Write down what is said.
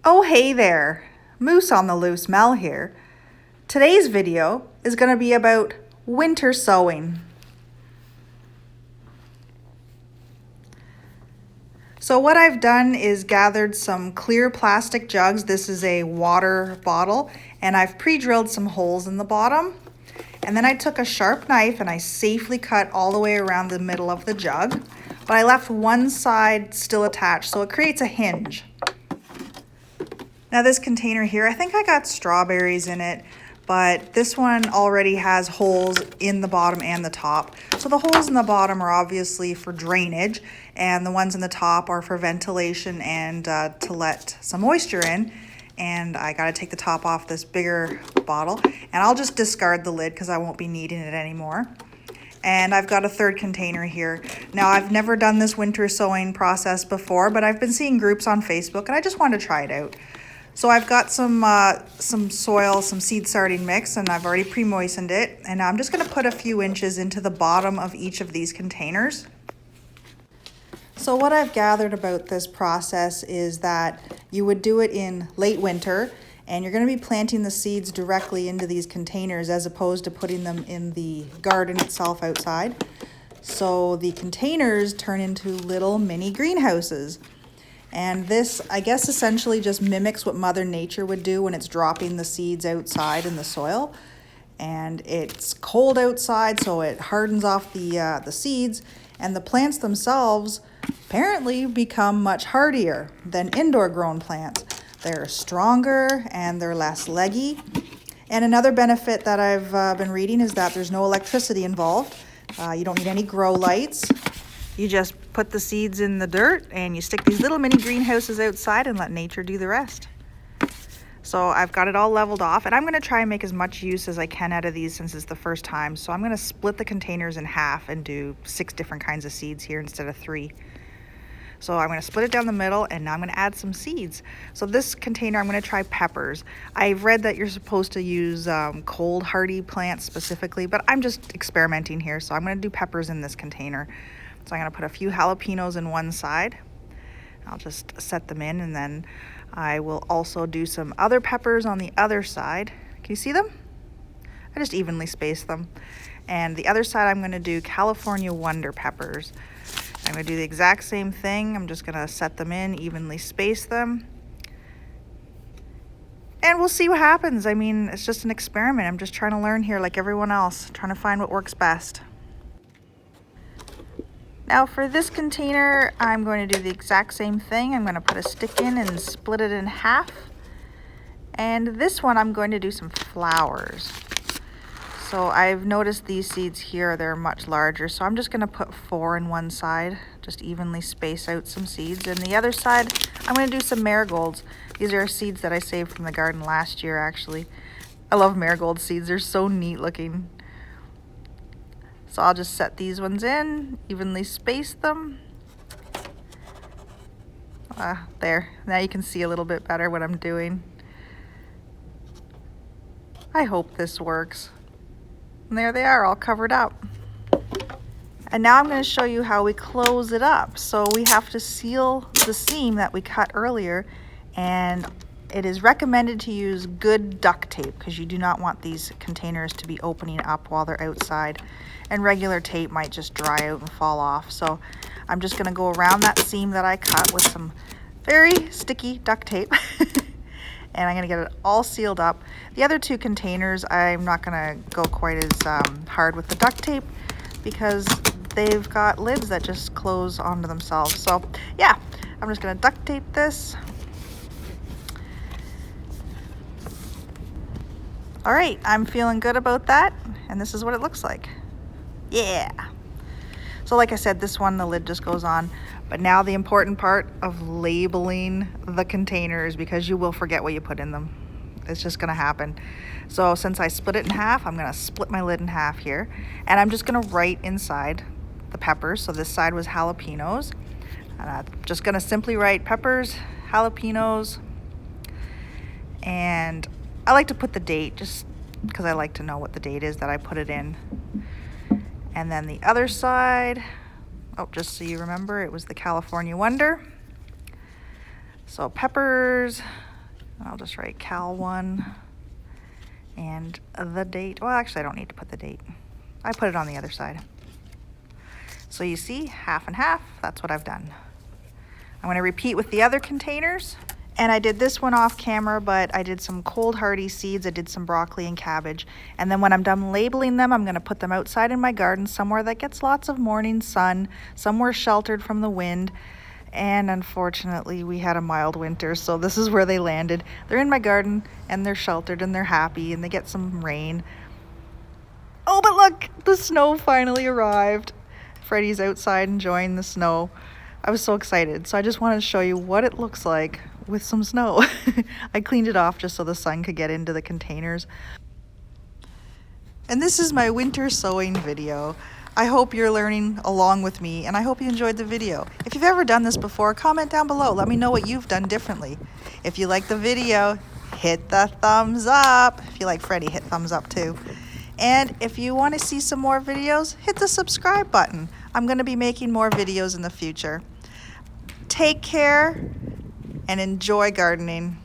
Oh hey there, Moose on the Loose Mel here. Today's video is going to be about winter sowing. So what I've done is gathered some clear plastic jugs. This is a water bottle, and I've pre-drilled some holes in the bottom. And then I took a sharp knife and I safely cut all the way around the middle of the jug, but I left one side still attached, so it creates a hinge. Now this container here, I think I got strawberries in it, but this one already has holes in the bottom and the top. So the holes in the bottom are obviously for drainage, and the ones in the top are for ventilation and to let some moisture in. And I gotta take the top off this bigger bottle, and I'll just discard the lid because I won't be needing it anymore. And I've got a third container here. Now I've never done this winter sowing process before, but I've been seeing groups on Facebook and I just wanted to try it out. So I've got some soil, some seed starting mix, and I've already pre-moistened it. And I'm just gonna put a few inches into the bottom of each of these containers. So what I've gathered about this process is that you would do it in late winter, and you're gonna be planting the seeds directly into these containers as opposed to putting them in the garden itself outside. So the containers turn into little mini greenhouses. And this, I guess, essentially just mimics what Mother Nature would do when it's dropping the seeds outside in the soil. And it's cold outside, so it hardens off the seeds, and the plants themselves apparently become much hardier than indoor grown plants. They're stronger and they're less leggy. And another benefit that I've been reading is that there's no electricity involved. You don't need any grow lights. You just put the seeds in the dirt and you stick these little mini greenhouses outside and let nature do the rest. So I've got it all leveled off, and I'm gonna try and make as much use as I can out of these since it's the first time. So I'm gonna split the containers in half and do 6 different kinds of seeds here instead of 3. So I'm gonna split it down the middle, and now I'm gonna add some seeds. So this container, I'm gonna try peppers. I've read that you're supposed to use cold hardy plants specifically, but I'm just experimenting here. So I'm gonna do peppers in this container. So I'm gonna put a few jalapenos in one side. I'll just set them in, and then I will also do some other peppers on the other side. Can you see them? I just evenly space them. And the other side, I'm gonna do California Wonder peppers. I'm gonna do the exact same thing. I'm just gonna set them in, evenly space them. And we'll see what happens. I mean, it's just an experiment. I'm just trying to learn here like everyone else, trying to find what works best. Now for this container, I'm going to do the exact same thing. I'm going to put a stick in and split it in half. And this one, I'm going to do some flowers. So I've noticed these seeds here, they're much larger. So I'm just going to put 4 in one side, just evenly space out some seeds. And the other side, I'm going to do some marigolds. These are seeds that I saved from the garden last year, actually. I love marigold seeds. They're so neat looking. So I'll just set these ones in, evenly space them. There, now you can see a little bit better what I'm doing. I hope this works. And there they are, all covered up. And now I'm going to show you how we close it up. So we have to seal the seam that we cut earlier, and it is recommended to use good duct tape because you do not want these containers to be opening up while they're outside. And regular tape might just dry out and fall off. So I'm just gonna go around that seam that I cut with some very sticky duct tape. And I'm gonna get it all sealed up. The other 2 containers, I'm not gonna go quite as hard with the duct tape because they've got lids that just close onto themselves. So yeah, I'm just gonna duct tape this. All right, I'm feeling good about that, and this is what it looks like. Yeah. So like I said, this one, the lid just goes on. But now the important part of labeling the containers, because you will forget what you put in them. It's just gonna happen. So since I split it in half, I'm gonna split my lid in half here. And I'm just gonna write inside the peppers. So this side was jalapenos. And I'm just gonna simply write peppers, jalapenos, and I like to put the date just because I like to know what the date is that I put it in. And then the other side, oh, just so you remember, it was the California Wonder. So peppers, I'll just write Cal 1 and the date. Well, actually, I don't need to put the date. I put it on the other side. So you see, half and half, that's what I've done. I'm gonna repeat with the other containers. And I did this one off camera, but I did some cold hardy seeds. I did some broccoli and cabbage. And then when I'm done labeling them, I'm gonna put them outside in my garden somewhere that gets lots of morning sun, somewhere sheltered from the wind. And unfortunately, we had a mild winter, so this is where they landed. They're in my garden, and they're sheltered, and they're happy, and they get some rain. Oh, but look, the snow finally arrived. Freddie's outside enjoying the snow. I was so excited, so I just wanted to show you what it looks like with some snow. I cleaned it off just so the sun could get into the containers. And this is my winter sowing video. I hope you're learning along with me, and I hope you enjoyed the video. If you've ever done this before, comment down below. Let me know what you've done differently. If you like the video, hit the thumbs up. If you like Freddie, hit thumbs up too. And if you want to see some more videos, hit the subscribe button. I'm going to be making more videos in the future. Take care and enjoy gardening.